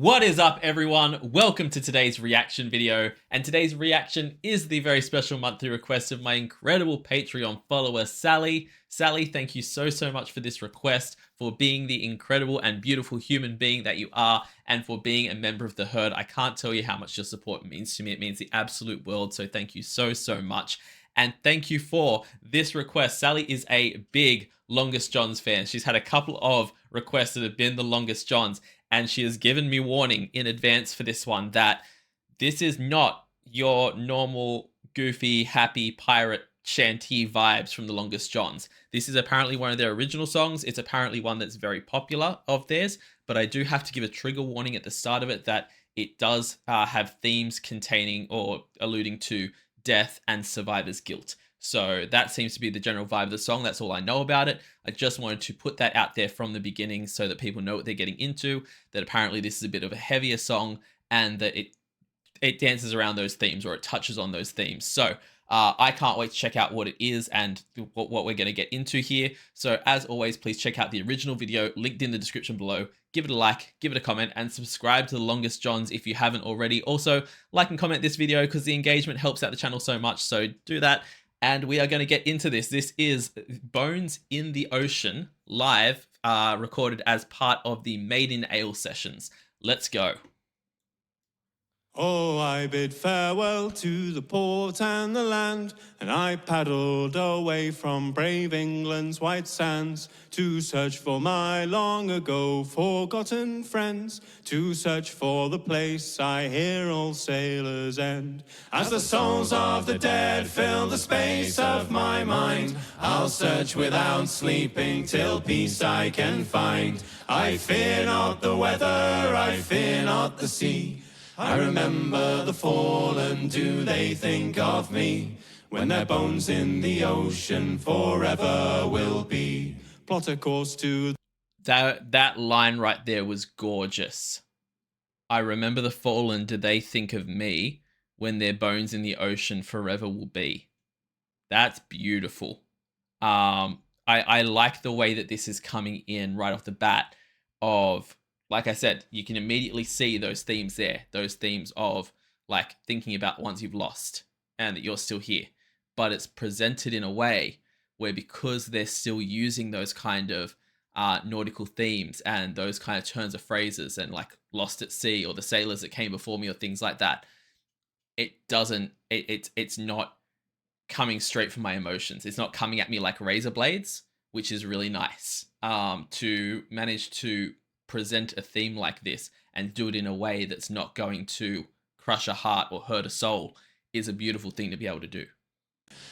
What is up, everyone? Welcome to today's reaction video, and today's reaction is the very special monthly request of my incredible Patreon follower, Sally. Sally, thank you so much for this request, for being the incredible and beautiful human being that you are, and for being a member of the herd. I can't tell you how much your support means to me. It means the absolute world, so thank you so much. And thank you for this request. Sally is a big Longest Johns fan. She's had a couple of requests that have been the Longest Johns, and she has given me warning in advance for this one that this is not your normal goofy, happy pirate shanty vibes from the Longest Johns. This is apparently one of their original songs. It's apparently one that's very popular of theirs, but I do have to give a trigger warning at the start of it that it does have themes containing or alluding to death and survivor's guilt. So that seems to be the general vibe of the song. That's all I know about it. I just wanted to put that out there from the beginning so that people know what they're getting into, that apparently this is a bit of a heavier song and that it dances around those themes, or it touches on those themes. So I can't wait to check out what it is and what we're going to get into here. So as always, please check out the original video linked in the description below. Give it a like, give it a comment, and subscribe to the Longest Johns if you haven't already. Also, like and comment this video because the engagement helps out the channel so much, so do that. And we are going to get into this. This is Bones in the Ocean, live, recorded as part of the Made in Ale sessions. Let's go. Oh, I bid farewell to the port and the land, and I paddled away from brave England's white sands, to search for my long ago forgotten friends, to search for the place I hear all sailors end. As the souls of the dead fill the space of my mind, I'll search without sleeping till peace I can find. I fear not the weather, I fear not the sea. I remember the fallen, do they think of me? When their bones in the ocean forever will be. Plot a course to... That line right there was gorgeous. I remember the fallen, do they think of me? When their bones in the ocean forever will be. That's beautiful. I like the way that this is coming in right off the bat of... Like I said, you can immediately see those themes there. Those themes of like thinking about ones you've lost and that you're still here. But it's presented in a way where, because they're still using those kind of nautical themes and those kind of turns of phrases and like lost at sea or the sailors that came before me or things like that, it's not coming straight from my emotions. It's not coming at me like razor blades, which is really nice. To manage to present a theme like this and do it in a way that's not going to crush a heart or hurt a soul is a beautiful thing to be able to do.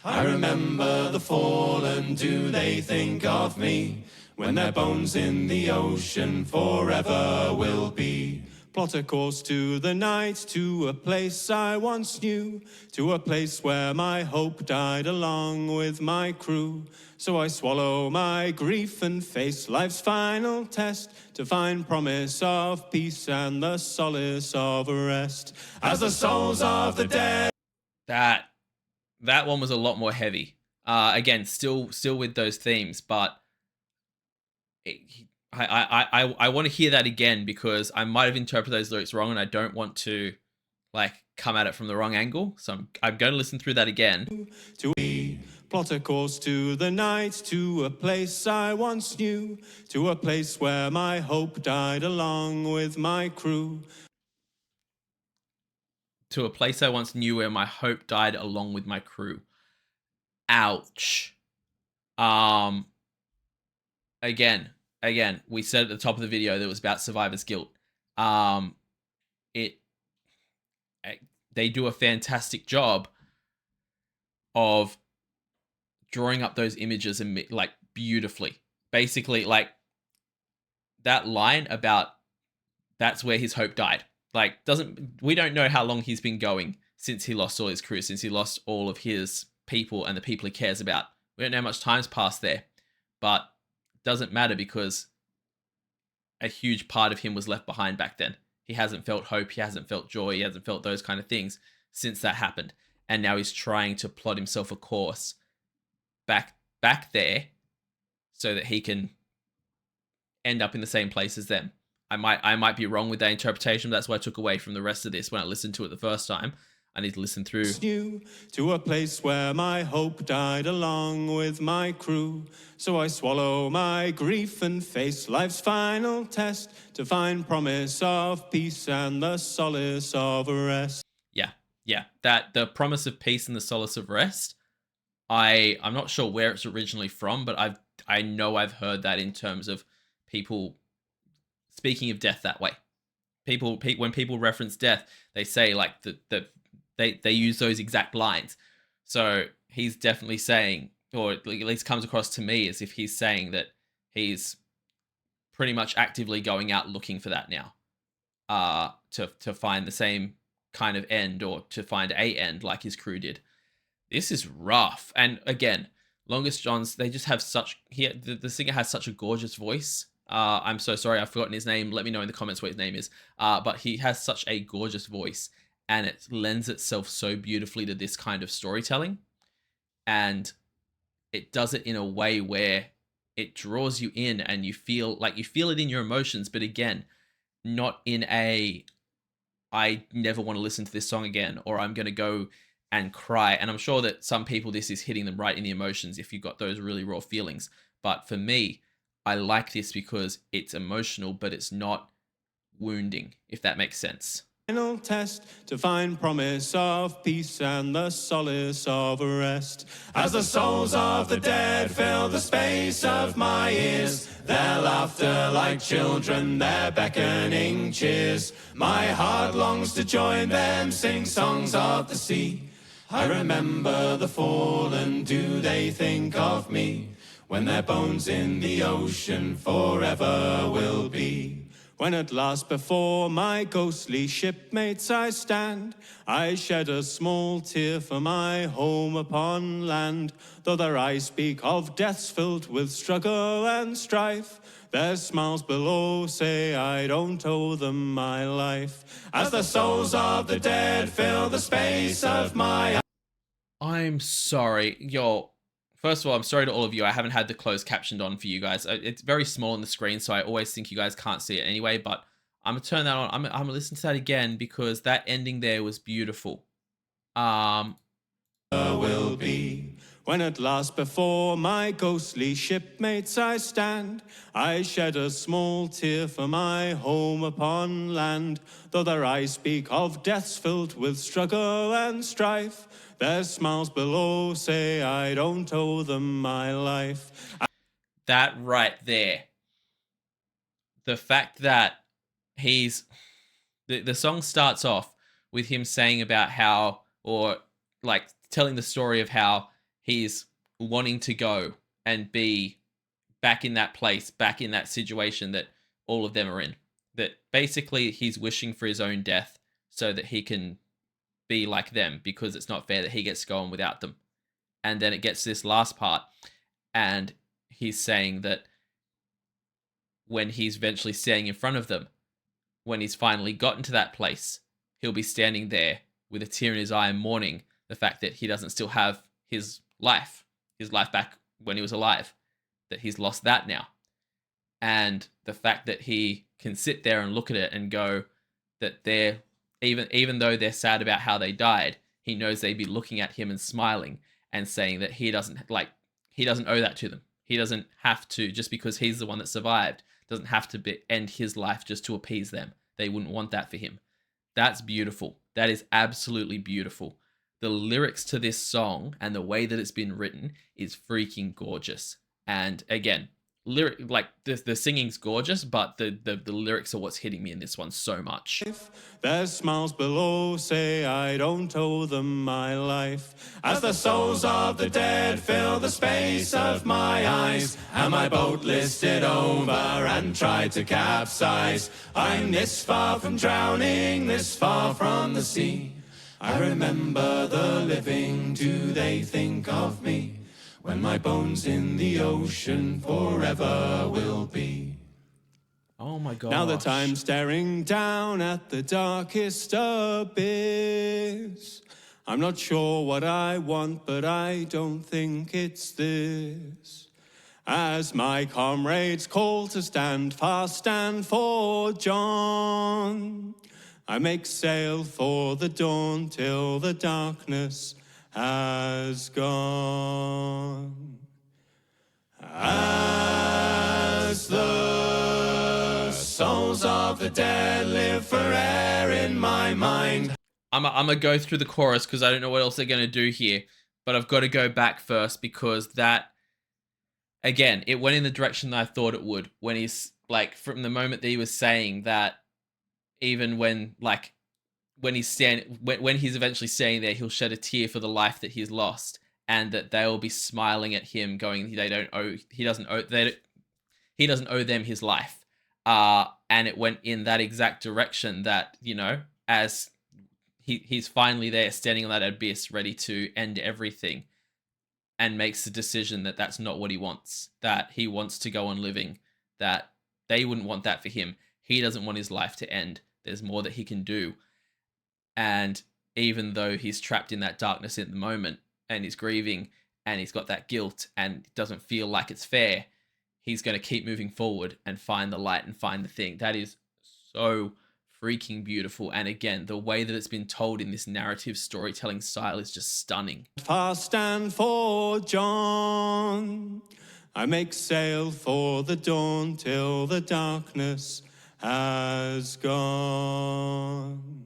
I remember the fallen, do they think of me? When their bones in the ocean forever will be. Plot a course to the night, to a place I once knew, to a place where my hope died along with my crew. So I swallow my grief and face life's final test, to find promise of peace and the solace of rest. As the souls of the dead... That one was a lot more heavy. Again, still with those themes, but I want to hear that again, because I might have interpreted those lyrics wrong and I don't want to like come at it from the wrong angle. So I'm going to listen through that again. To plot a course to the night, to a place I once knew, to a place where my hope died along with my crew. To a place I once knew, where my hope died along with my crew. Ouch. Again, we said at the top of the video that it was about survivor's guilt. They do a fantastic job of drawing up those images and like beautifully. Basically, like that line about that's where his hope died. Like, we don't know how long he's been going since he lost all his crew, since he lost all of his people and the people he cares about. We don't know how much time's passed there, but it doesn't matter, because a huge part of him was left behind back then. He hasn't felt hope, he hasn't felt joy, he hasn't felt those kind of things since that happened. And now he's trying to plot himself a course back there so that he can end up in the same place as them. I might be wrong with that interpretation, but that's what I took away from the rest of this when I listened to it the first time. I need to listen through. New to a place where my hope died along with my crew. So I swallow my grief and face life's final test to find promise of peace and the solace of rest. Yeah, yeah. That the promise of peace and the solace of rest. I'm not sure where it's originally from, but I know I've heard that in terms of people speaking of death that way. When people reference death, they say like they use those exact lines. So he's definitely saying, or at least comes across to me as if he's saying that he's pretty much actively going out looking for that now, to find the same kind of end, or to find a end like his crew did. This is rough. And again, Longest Johns, they just have such the singer has such a gorgeous voice. I'm so sorry, I've forgotten his name. Let me know in the comments what his name is. But he has such a gorgeous voice, and it lends itself so beautifully to this kind of storytelling. And it does it in a way where it draws you in, and you feel it in your emotions, but again, not in a I never want to listen to this song again, or I'm going to go and cry. And I'm sure that some people, this is hitting them right in the emotions if you've got those really raw feelings. But for me, I like this because it's emotional, but it's not wounding, if that makes sense. Final test to find promise of peace and the solace of rest. As the souls of the dead fill the space of my ears, their laughter like children, their beckoning cheers. My heart longs to join them, sing songs of the sea. I remember the fallen, do they think of me? When their bones in the ocean forever will be. When at last before my ghostly shipmates I stand, I shed a small tear for my home upon land. Though their eyes speak of deaths filled with struggle and strife, their smiles below say I don't owe them my life. As the souls of the dead fill the space of my... I'm sorry, yo. First of all, I'm sorry to all of you. I haven't had the closed captioned on for you guys. It's very small on the screen, so I always think you guys can't see it anyway. But I'm gonna turn that on. I'm gonna listen to that again because that ending there was beautiful. Will be when at last before my ghostly shipmates I stand. I shed a small tear for my home upon land. Though their eyes speak of deaths filled with struggle and strife, their smiles below say I don't owe them my life. That right there. The fact that the song starts off with him saying about how, or like telling the story of how he's wanting to go and be back in that place, back in that situation that all of them are in. That basically he's wishing for his own death so that he can be like them, because it's not fair that he gets to go on without them. And then it gets to this last part, and he's saying that when he's eventually standing in front of them, when he's finally gotten to that place, he'll be standing there with a tear in his eye, mourning the fact that he doesn't still have his life back when he was alive, that he's lost that now. And the fact that he can sit there and look at it and go that they're, even though they're sad about how they died, he knows they'd be looking at him and smiling and saying that he doesn't owe that to them. He doesn't have to, just because he's the one that survived, doesn't have to end his life just to appease them. They wouldn't want that for him. That's beautiful. That is absolutely beautiful. The lyrics to this song and the way that it's been written is freaking gorgeous. And again, the singing's gorgeous, but the lyrics are what's hitting me in this one so much. Their smiles below say I don't owe them my life. As the souls of the dead fill the space of my eyes, and my boat listed over and tried to capsize. I'm this far from drowning, this far from the sea. I remember the living, do they think of me? When my bones in the ocean forever will be. Oh my gosh. Now that I'm staring down at the darkest abyss, I'm not sure what I want, but I don't think it's this. as my comrades call to stand fast and for John. I make sail for the dawn till the darkness has gone. As the souls of the dead live forever in my mind. I'm gonna go through the chorus because I don't know what else they're gonna do here, but I've got to go back first because that, again, it went in the direction that I thought it would. When he's like, from the moment that he was saying that, even when like when when he's eventually staying there, he'll shed a tear for the life that he's lost, and that they'll be smiling at him, going, he doesn't owe them his life. And it went in that exact direction that, as he's finally there standing on that abyss ready to end everything, and makes the decision that that's not what he wants, that he wants to go on living, that they wouldn't want that for him. He doesn't want his life to end. There's more that he can do. And even though he's trapped in that darkness at the moment and he's grieving and he's got that guilt and doesn't feel like it's fair, he's going to keep moving forward and find the light and find the thing. That is so freaking beautiful. And again, the way that it's been told in this narrative storytelling style is just stunning. Fast and for John, I make sail for the dawn till the darkness has gone.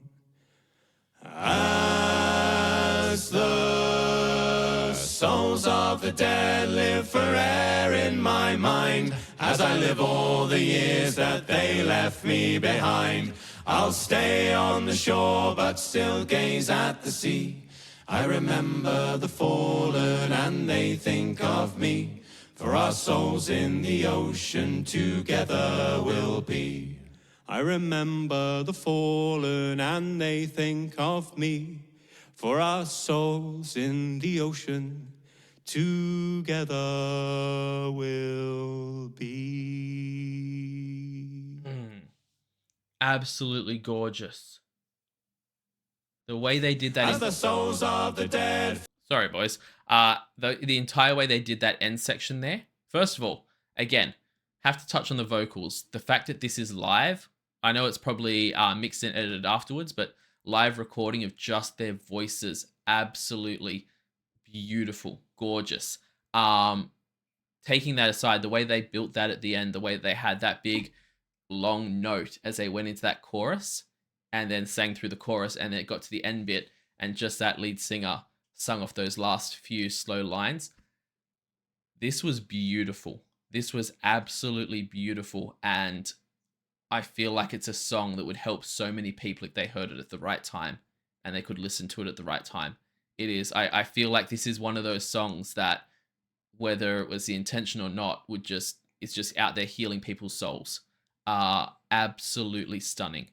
As the souls of the dead live forever in my mind, as I live all the years that they left me behind, I'll stay on the shore but still gaze at the sea. I remember the fallen and they think of me, for our souls in the ocean together will be. I remember the fallen and they think of me, for our souls in the ocean together will be. Absolutely gorgeous. The way they did that. As the souls of the dead. Sorry, boys. The entire way they did that end section there. First of all, again, have to touch on the vocals. The fact that this is live. I know it's probably mixed and edited afterwards, but live recording of just their voices, absolutely beautiful, gorgeous. Taking that aside, the way they built that at the end, the way they had that big long note as they went into that chorus and then sang through the chorus, and then it got to the end bit and just that lead singer sung off those last few slow lines. This was beautiful. This was absolutely beautiful, and I feel like it's a song that would help so many people if they heard it at the right time and they could listen to it at the right time. It is. I feel like this is one of those songs that, whether it was the intention or not, it's just out there healing people's souls. Absolutely stunning.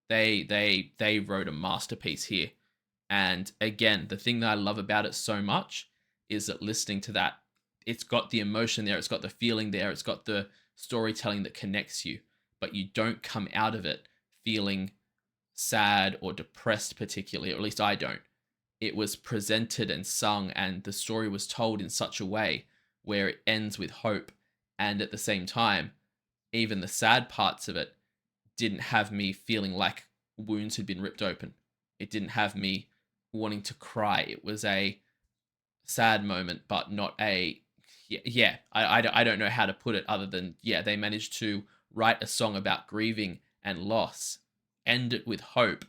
They wrote a masterpiece here. And again, the thing that I love about it so much is that listening to that, it's got the emotion there, it's got the feeling there, it's got the storytelling that connects you, but you don't come out of it feeling sad or depressed particularly, or at least I don't. It was presented and sung, and the story was told in such a way where it ends with hope, and at the same time, even the sad parts of it didn't have me feeling like wounds had been ripped open. It didn't have me wanting to cry. It was a sad moment, but not a... I don't know how to put it other than, they managed to write a song about grieving and loss, end it with hope,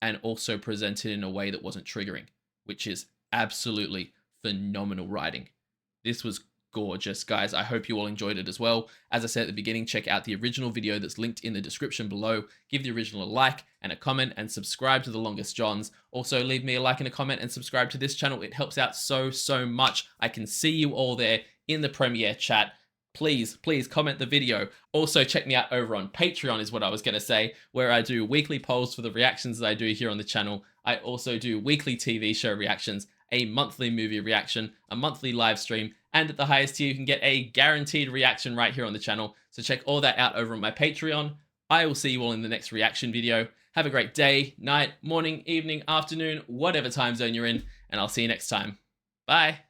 and also present it in a way that wasn't triggering, which is absolutely phenomenal writing. This was gorgeous, guys. I hope you all enjoyed it as well. As I said at the beginning, check out the original video that's linked in the description below. Give the original a like and a comment, and subscribe to The Longest Johns. Also, leave me a like and a comment and subscribe to this channel. It helps out so much. I can see you all there in the Premiere chat. Please comment the video. Also, check me out over on Patreon is what I was going to say, where I do weekly polls for the reactions that I do here on the channel. I also do weekly TV show reactions, a monthly movie reaction, a monthly live stream, and at the highest tier, you can get a guaranteed reaction right here on the channel. So check all that out over on my Patreon. I will see you all in the next reaction video. Have a great day, night, morning, evening, afternoon, whatever time zone you're in, and I'll see you next time. Bye.